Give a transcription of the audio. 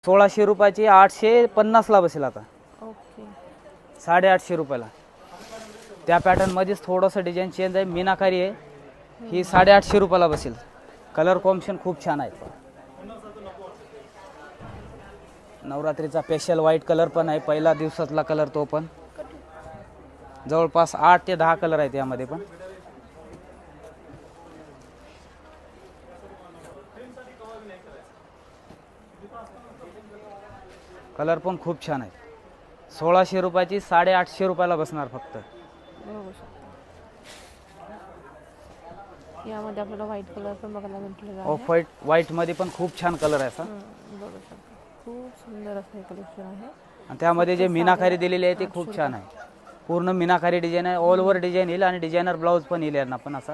1600 रुपयाची 850 ला बसेल आता. ओके. 850 रुपयाला. त्या पॅटर्न मध्येच थोडंसं डिझाईन चेंज आहे, मीनाकारी आहे. ही 850 रुपयाला बसेल. कलर कॉम्बिनेशन खूप छान आहे. नवरात्रीचा स्पेशल व्हाईट कलर पण आहे, पहिला दिवसातला कलर तो पण. जवळपास 8 ते 10 कलर आहेत यामध्ये पण. कलर पण खूप छान आहे. 1600 रुपयाची 850 रुपयाला बसणार फक्त. बघू शकता. यामध्ये आपल्याला व्हाईट कलर पण बघायला भेटलेला आहे. ऑफ व्हाईट मध्ये पण खूप छान कलर आहे असा. बघू शकता. खूप सुंदर असं हे कलेक्शन आहे. आणि त्यामध्ये जे मीनाकारी दिलेली आहे ते खूप छान आहे. पूर्ण मीनाकारी डिझाईन आहे, ऑल ओव्हर डिझाईन येईल आणि डिझायनर ब्लाऊज पण येईल यांना पण असा.